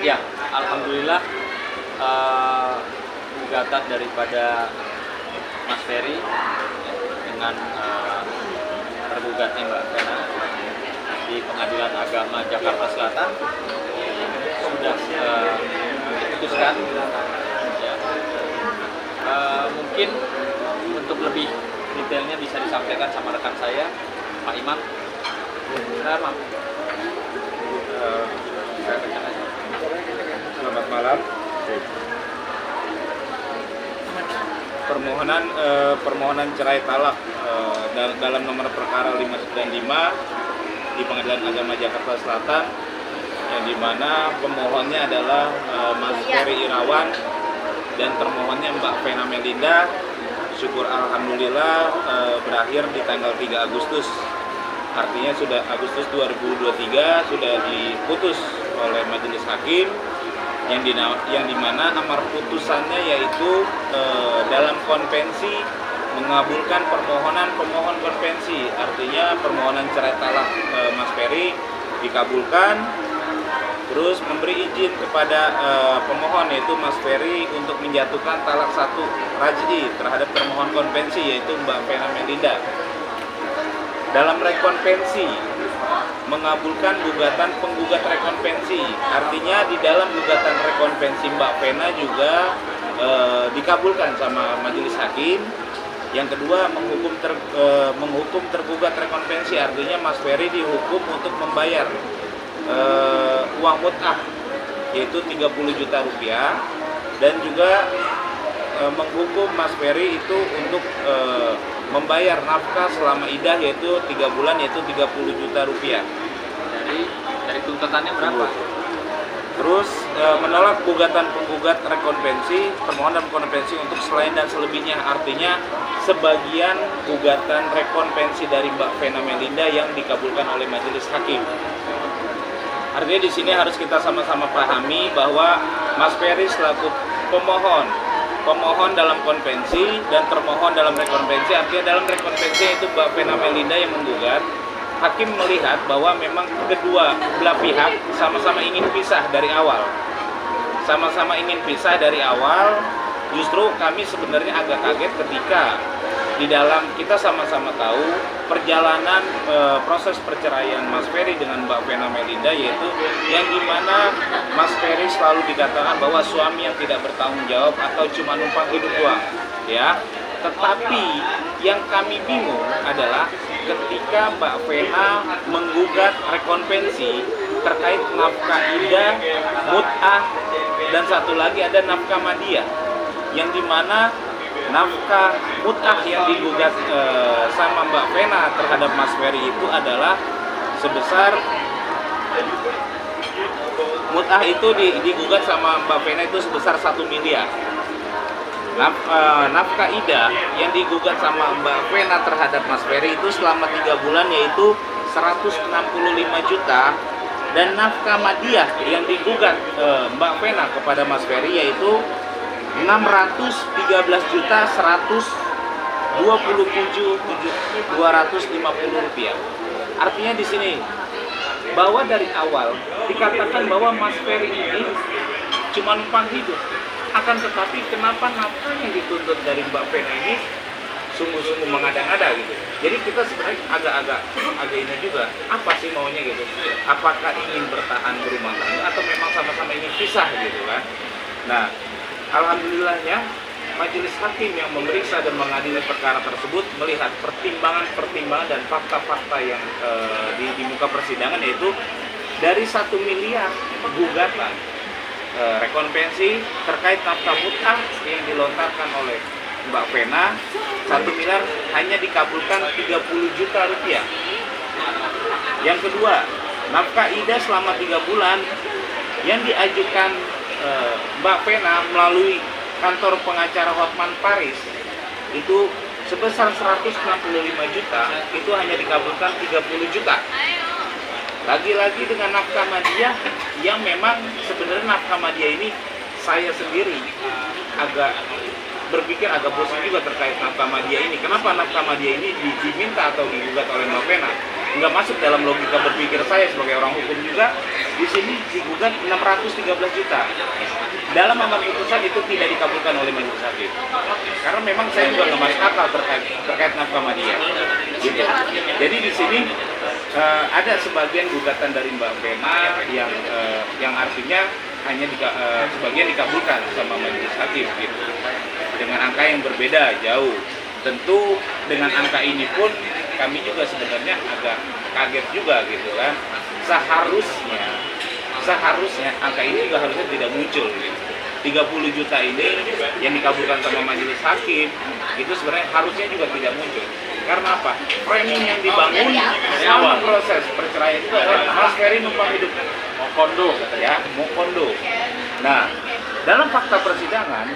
Ya, alhamdulillah gugatan daripada Mas Ferry dengan tergugatnya Mbak Vena di Pengadilan Agama Jakarta Selatan sudah diputuskan. Ya. Mungkin untuk lebih detailnya bisa disampaikan sama rekan saya, Pak Imam. Selamat. Selamat malam. Permohonan cerai talak dalam nomor perkara 595 di Pengadilan Agama Jakarta Selatan, yang dimana pemohonnya adalah Mas Ferry Irawan dan termohonnya Mbak Vena Melinda. Syukur alhamdulillah berakhir di tanggal 3 Agustus. Artinya sudah Agustus 2023 sudah diputus oleh majelis hakim yang dimana amar putusannya yaitu dalam konvensi mengabulkan permohonan pemohon konvensi. Artinya permohonan cerai talak Mas Ferry dikabulkan, terus memberi izin kepada pemohon yaitu Mas Ferry untuk menjatuhkan talak 1 raj'i terhadap termohon konvensi yaitu Mbak Vena Melinda. Dalam rekonvensi mengabulkan gugatan penggugat rekonvensi, artinya di dalam gugatan rekonvensi Mbak Vena juga dikabulkan sama majelis hakim. Yang kedua menghukum tergugat rekonvensi, artinya Mas Ferry dihukum untuk membayar uang mut'ah yaitu 30 juta rupiah, dan juga menghukum Mas Ferry itu untuk membayar nafkah selama idah yaitu 3 bulan yaitu 30 juta rupiah. Jadi dari tuntutannya berapa? Terus menolak gugatan penggugat rekonvensi, permohonan rekonvensi untuk selain dan selebihnya, artinya sebagian gugatan rekonvensi dari Mbak Vena Melinda yang dikabulkan oleh majelis hakim. Artinya di sini harus kita sama-sama pahami bahwa Mas Ferry selaku pemohon dalam konvensi dan termohon dalam rekonvensi, artinya dalam rekonvensi itu Mbak Vena Melinda yang menggugat. Hakim melihat bahwa memang kedua belah pihak sama-sama ingin pisah dari awal. Sama-sama ingin pisah dari awal. Justru kami sebenarnya agak kaget ketika di dalam kita sama-sama tahu perjalanan proses perceraian Mas Ferry dengan Mbak Vena Melinda, yaitu yang dimana Mas Ferry selalu dikatakan bahwa suami yang tidak bertanggung jawab atau cuma numpang hidup doang, ya. Tetapi yang kami bingung adalah ketika Mbak Vena menggugat rekonvensi terkait nafkah idah, mut'ah, dan satu lagi ada nafkah madiyah, yang dimana nafkah mut'ah yang digugat sama Mbak Vena terhadap Mas Ferry itu adalah sebesar, mut'ah itu digugat sama Mbak Vena itu sebesar 1 miliar. Nafkah idah yang digugat sama Mbak Vena terhadap Mas Ferry itu selama 3 bulan yaitu 165 juta, dan nafkah madiyah yang digugat Mbak Vena kepada Mas Ferry yaitu 613 juta 127.250 rupiah. Artinya di sini bahwa dari awal dikatakan bahwa Mas Ferry ini cuma numpang hidup. Akan tetapi kenapa nafkah yang dituntut dari Mbak Vena ini sungguh-sungguh mengada-ngada gitu. Jadi kita sebenarnya agak ini juga, apa sih maunya gitu. Apakah ingin bertahan berumah tangga atau memang sama-sama ingin pisah gitu kan. Nah, alhamdulillahnya majelis hakim yang memeriksa dan mengadili perkara tersebut melihat pertimbangan dan fakta-fakta yang di muka persidangan, yaitu dari 1 miliar gugatan rekonvensi terkait nafkah mut'ah yang dilontarkan oleh Mbak Vena, 1 miliar hanya dikabulkan 30 juta rupiah. Yang kedua, nafkah idah selama 3 bulan yang diajukan Mbak Vena melalui kantor pengacara Hotman Paris itu sebesar 165 juta, itu hanya dikabulkan 30 juta. Lagi-lagi dengan nafkah madiyah yang memang sebenarnya nafkah madiyah ini saya sendiri agak berpikir agak bosan juga terkait nafkah madiyah ini. Kenapa nafkah madiyah ini diminta atau digugat oleh Mbak Vena? nggak masuk dalam logika berpikir saya sebagai orang hukum juga. Di sini digugat 613 juta. Dalam amar putusan itu tidak dikabulkan oleh majelis hakim. Karena memang saya juga nggak masuk akal terkait nafkah media. Gitu. Jadi di sini ada sebagian gugatan dari Mbak Vena yang artinya hanya sebagian dikabulkan sama majelis hakim gitu. Dengan angka yang berbeda jauh. Tentu dengan angka ini pun kami juga sebenarnya agak kaget juga gitu kan. Seharusnya angka ini juga harusnya tidak muncul gitu. 30 juta ini yang dikabulkan sama majelis hakim itu sebenarnya harusnya juga tidak muncul. Karena apa? Framing yang dibangun selama proses perceraian itu adalah Mas Ferry numpang hidup Mokondo. Nah, dalam fakta persidangan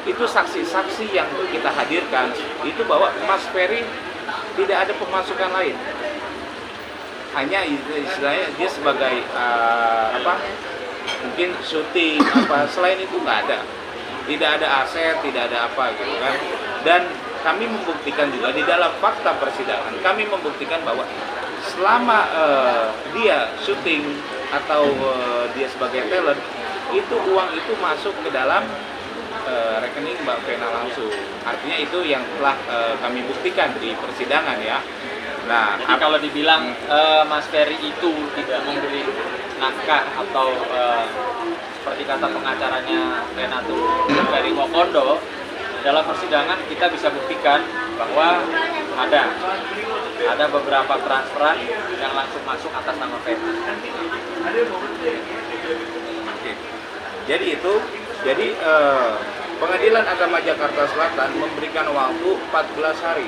itu saksi-saksi yang kita hadirkan itu bahwa Mas Ferry tidak ada pemasukan lain. Hanya istilahnya dia sebagai mungkin syuting selain itu nggak ada aset, tidak ada apa gitu kan. Dan kami membuktikan juga di dalam fakta persidangan, kami membuktikan bahwa selama dia syuting atau dia sebagai talent, itu uang itu masuk ke dalam rekening Mbak Vena langsung. Artinya itu yang telah kami buktikan di persidangan ya. Nah, jadi kalau dibilang Mas Ferry itu tidak memberi nafkah atau seperti kata pengacaranya Renato Ferry Mokondo, dalam persidangan kita bisa buktikan bahwa ada beberapa transferan yang langsung masuk atas nama Ferry. Jadi Pengadilan Agama Jakarta Selatan memberikan waktu 14 hari.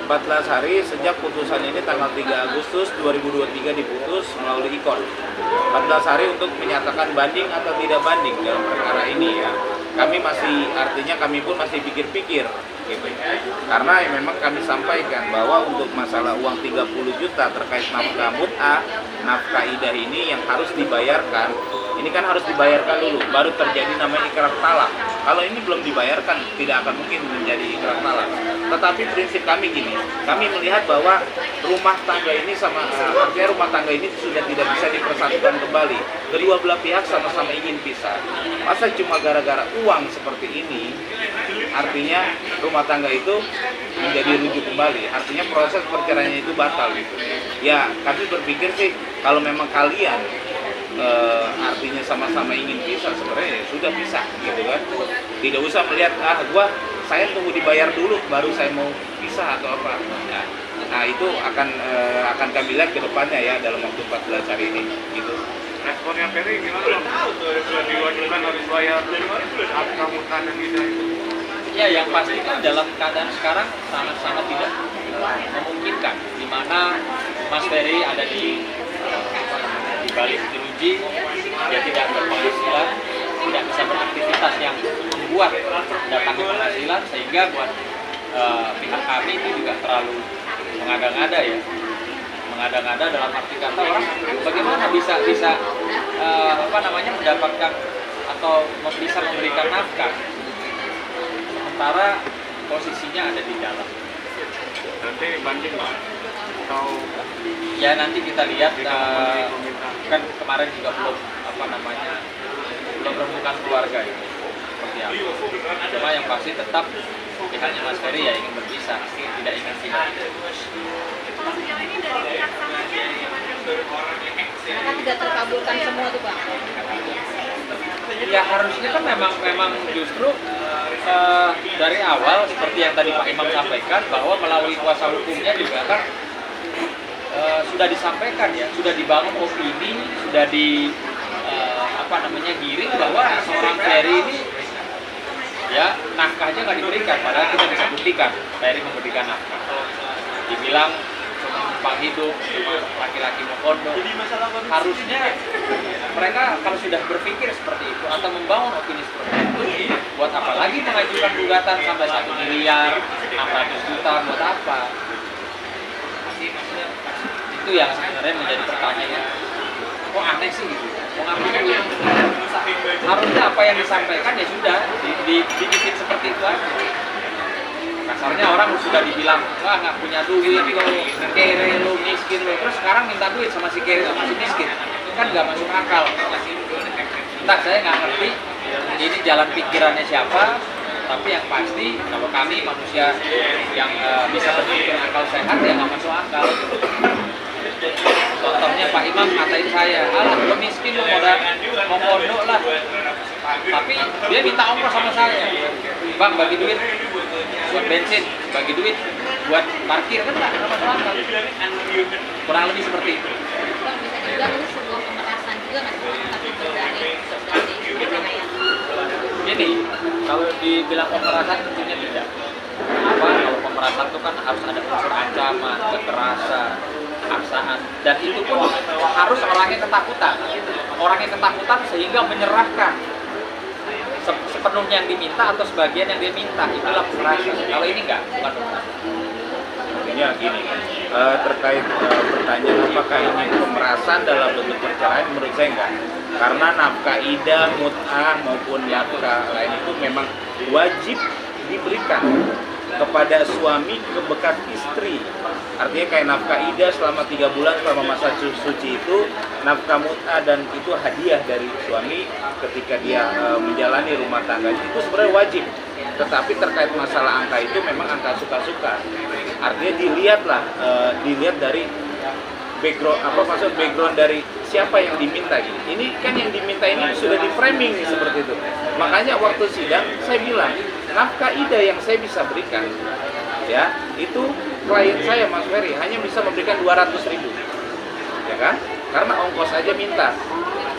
14 hari sejak putusan ini tanggal 3 Agustus 2023 diputus melalui IKON. 14 hari untuk menyatakan banding atau tidak banding dalam perkara ini ya. Kami pun masih pikir-pikir gitu. Karena memang kami sampaikan bahwa untuk masalah uang 30 juta terkait nafkah mut'ah, nafkah idah ini yang harus dibayarkan. Ini kan harus dibayarkan dulu, baru terjadi namanya ikrar talak. Kalau ini belum dibayarkan, tidak akan mungkin menjadi ikrar talak. Tetapi prinsip kami gini, kami melihat bahwa rumah tangga ini artinya rumah tangga ini sudah tidak bisa dipersatukan kembali. Kedua belah pihak sama-sama ingin pisah. Masa cuma gara-gara uang seperti ini, artinya rumah tangga itu menjadi rujuk kembali. Artinya proses perceraian itu batal gitu. Ya, kami berpikir sih kalau memang kalian artinya sama-sama ingin pisah, sebenarnya ya sudah pisah gitu kan. Tidak usah melihat saya tunggu dibayar dulu baru saya mau pisah atau apa. Nah itu akan kami lihat ke depannya ya dalam waktu 14 hari ini gitu. Responnya Ferry gimana Bang? Sudah diwajibkan harus bayar nafkah mut'ah dan idah itu? Ya, yang pasti kan dalam keadaan sekarang sangat-sangat tidak memungkinkan, di mana Mas Ferry ada di balik jeruji, dia tidak berpenghasilan, tidak bisa beraktivitas yang membuat datangnya penghasilan, sehingga buat pihak kami itu juga terlalu mengada-ngada ya. Mengada-ngada dalam arti kata orang bagaimana bisa mendapatkan atau bisa memberikan nafkah sementara posisinya ada di dalam. Nanti banding Bang? Atau ya nanti kita lihat kan kemarin juga belum menemukan keluarga itu seperti apa. Cuma yang pasti tetap pihaknya Mas Ferry ya ingin berpisah, tidak ingin pindah. Karena tidak terkabulkan semua tuh Pak. Ya harusnya kan memang justru dari awal seperti yang tadi Pak Imam sampaikan bahwa melalui kuasa hukumnya juga kan sudah disampaikan ya, sudah dibangun opini, sudah giring bahwa seorang Ferry ini ya nafkahnya nggak diberikan, padahal kita bisa buktikan Ferry memberikan nafkah. Dibilang numpang hidup laki-laki Mokondo, harusnya mereka kalau sudah berpikir seperti itu atau membangun opini seperti itu, buat apa lagi mengajukan gugatan sampai 1 miliar 600 juta buat apa? Itu yang sebenarnya menjadi pertanyaan. Kok aneh sih gitu? Harusnya apa yang disampaikan ya sudah dibikin seperti itu aja. kasarnya orang sudah dibilang wah nggak punya duit lo, kere lo, miskin lo, terus sekarang minta duit sama si kere sama si miskin, kan nggak masuk akal. Entah, saya nggak ngerti ini jalan pikirannya siapa, tapi yang pasti kalau kami manusia yang bisa berpikir akal sehat ya nggak masuk akal. Contohnya Pak Imam ngatain saya, alah lo miskin lo mau mondok lah, tapi dia minta ongkos sama saya, bang bagi duit buat bensin, bagi duit buat parkir, kan nggak masuk akal. Kurang lebih seperti itu. Bang, bisa juga ini sebuah pemerasan juga nggak sih, tapi berdalih perdamaian. Gini, kalau dibilang pemerasan tentunya tidak. Apa? Kalau pemerasan itu kan harus ada unsur ancaman, kekerasan, paksaan, dan itu pun harus orangnya ketakutan. Orangnya ketakutan sehingga menyerahkan sepenuhnya yang diminta atau sebagian yang dia minta, itulah pemerasan. Kalau ini enggak, bukan pemerasan. Artinya gini, terkait pertanyaan apakah ini pemerasan dalam bentuk perceraian, menurut saya enggak. Karena nafkah idah, mut'ah maupun nafkah lain itu memang wajib diberikan kepada suami ke bekas istri. Artinya kayak nafkah idah selama 3 bulan selama masa suci itu, nafkah mut'ah dan itu hadiah dari suami ketika dia menjalani rumah tangga itu sebenarnya wajib. Tetapi terkait masalah angka itu memang angka suka-suka. Artinya dilihat dari background, background dari siapa yang diminta gitu. Ini kan yang diminta ini sudah di framing nih, seperti itu. Makanya waktu sidang saya bilang nafkah idah yang saya bisa berikan ya itu klien saya Mas Ferry hanya bisa memberikan 200.000, ya kan? Karena ongkos aja minta.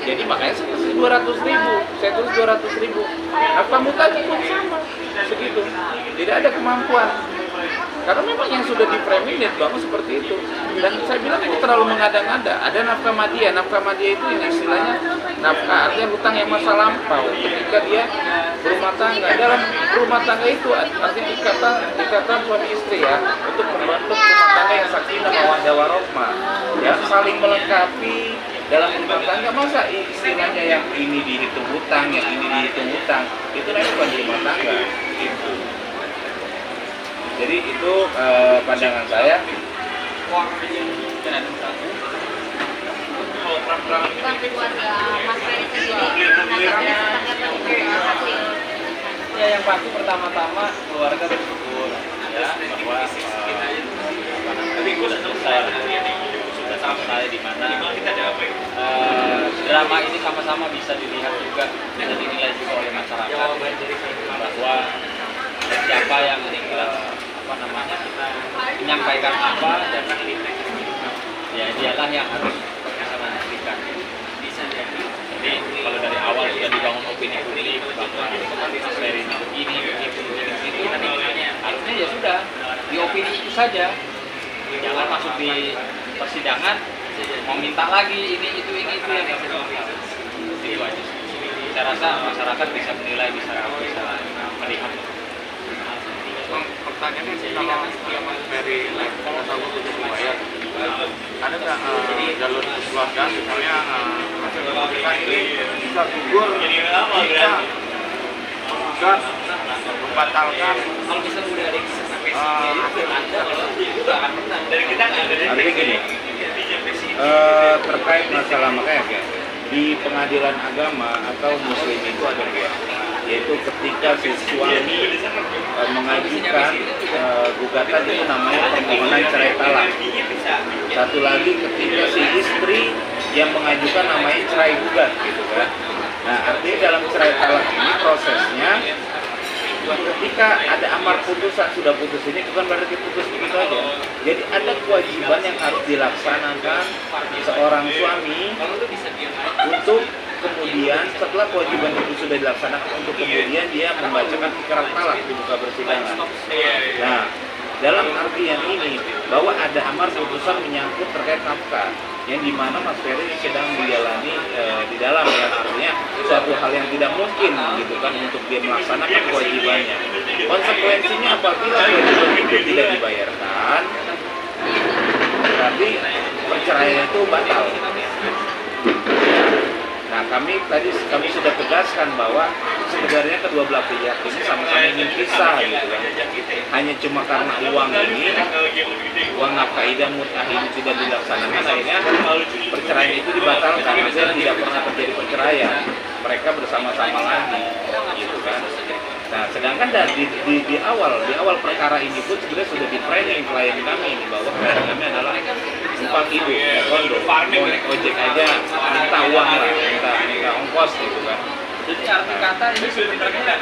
Jadi makanya saya kasih 200.000, saya tulis 200.000. Nafkah mut'ah pun sama segitu. Tidak ada kemampuan. Karena memang yang sudah di framing net banget seperti itu. Dan saya bilang itu terlalu mengada-ngada. Ada nafkah madiyah. Nafkah madiyah itu yang istilahnya nafkah, artinya hutang yang masa lampau ketika dia berumah tangga. Dalam rumah tangga itu artinya ikatan suami istri ya, untuk membentuk rumah tangga yang sakinah mawaddah warahmah, ya saling melengkapi dalam rumah tangga. Masa istilahnya yang ini dihitung hutang, yang ini dihitung hutang, itu namanya bukan rumah tangga itu. Jadi itu pandangan saya. Bang, keluarga Mas Ferry sendiri tanggapannya seperti apa hasil? Ya yang pasti pertama-tama keluarga bersyukur ya bahwa sudah selesai di mana drama ini sama-sama bisa dilihat juga, bisa dinilai juga oleh masyarakat bahwa siapa yang menyampaikan apa dan ya dialah yang harus bisa membuktikan. Jadi kalau dari awal sudah dibangun opini publik bahwa Mas Ferry ini begini itu harusnya ya sudah di opini itu saja, jangan masuk di persidangan mau minta lagi ini itu yang itu aja. Saya rasa masyarakat bisa menilai, bisa melihat. Pertanyaannya sih kalau Mas Ferry atau untuk membayar, ada nggak jalur keluarga misalnya hasil pemeriksaan ini bisa gugur, bisa menggugat, membatalkan Kalau misalnya udah ada hasil Anda, itu akan menang. Dari kita Artinya gini, terkait masalah makanya kayak di pengadilan agama atau muslim itu ada dua, yaitu ketika si suami mengajukan gugatan itu namanya permohonan cerai talak. Satu lagi ketika si istri yang mengajukan namanya cerai gugat gitu kan. Nah artinya dalam cerai talak ini prosesnya ketika ada amar putusan sudah putus ini bukan berarti putus begitu aja. Jadi ada kewajiban yang harus dilaksanakan seorang suami untuk kemudian setelah kewajiban itu sudah dilaksanakan untuk kemudian dia membacakan ikrar talak di muka persidangan. Nah, dalam artian ini bahwa ada amar putusan menyangkut terkait nafkah yang dimana Mas Ferry sedang menjalani di dalam ya, artinya suatu hal yang tidak mungkin gitu kan untuk dia melaksanakan kewajibannya. Konsekuensinya apabila kewajiban itu tidak dibayarkan, berarti perceraian itu batal. Nah, kami sudah tegaskan bahwa sebenarnya kedua belah pihak ini sama-sama ingin pisah gitu kan. Hanya cuma karena uang ini, uang nafkah dan mut'ah ini tidak dilaksanakan, akhirnya perceraian itu dibatalkan. Akhirnya tidak pernah terjadi perceraian. Mereka bersama-sama lagi, gitu kan. Nah, sedangkan di awal perkara ini pun sebenarnya sudah di framing klien kami ini bahwa klien kami adalah numpang hidup, kondo, mau naik ojek aja minta uang lah, minta ongkos gitu kan. Jadi arti kata ini sebenarnya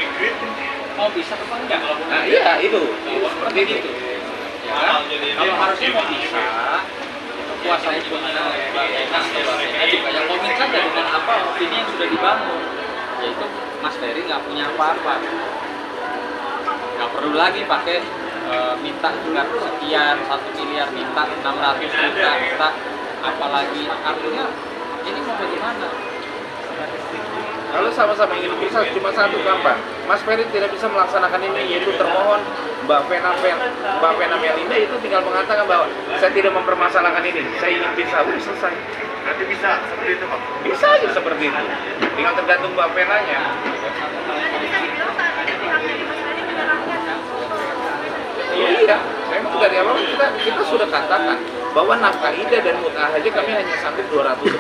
mau bisa apa enggak? Nah iya itu seperti itu. Ya kan? Kalau harusnya mau bisa, kuasanya juga mana enak juga yang komit saja dengan apa opini yang sudah dibangun, yaitu Mas Ferry nggak punya apa-apa, nggak perlu lagi pakai minta juga sekian 1 miliar, minta 600 juta, minta apalagi, artinya ini mau bagaimana? Kalau sama-sama ingin pisah cuma satu gampang, Mas Ferry tidak bisa melaksanakan ini, yaitu termohon Mbak Vena Melinda itu tinggal mengatakan bahwa saya tidak mempermasalahkan ini, saya ingin pisah, udah selesai. Berarti bisa seperti itu Pak? Bisa aja seperti itu, tinggal tergantung Mbak Venanya. Iya, memang dari awal kita sudah katakan bahwa nafkah idah dan mut'ah aja kami hanya sanggup 200.000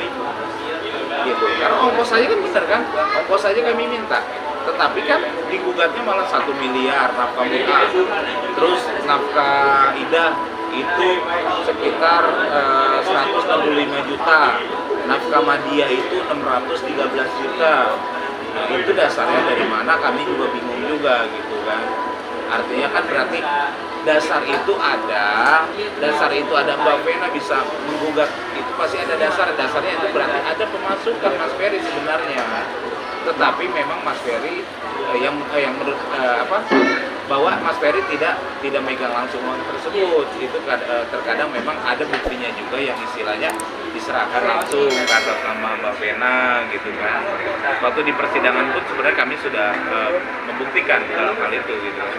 gitu. Karena ongkos saja kan benar kan, ongkos saja kami minta. Tetapi kan digugatnya malah 1 miliar nafkah mut'ah. Terus nafkah idah itu sekitar 165 juta. Nafkah madiah itu 613 juta. Nah, itu dasarnya dari mana kami juga bingung juga gitu kan. Artinya kan berarti dasar itu ada Mbak Vena bisa menggugat, itu pasti ada dasarnya itu berarti ada pemasukan Mas Ferry sebenarnya. Tetapi memang Mas Ferry yang menurut bahwa Mas Ferry tidak megang langsung uang tersebut, itu terkadang memang ada buktinya juga yang istilahnya diserahkan langsung ke atas nama Mbak Vena gitu kan. Waktu di persidangan pun sebenarnya kami sudah membuktikan dalam hal itu gitu kan.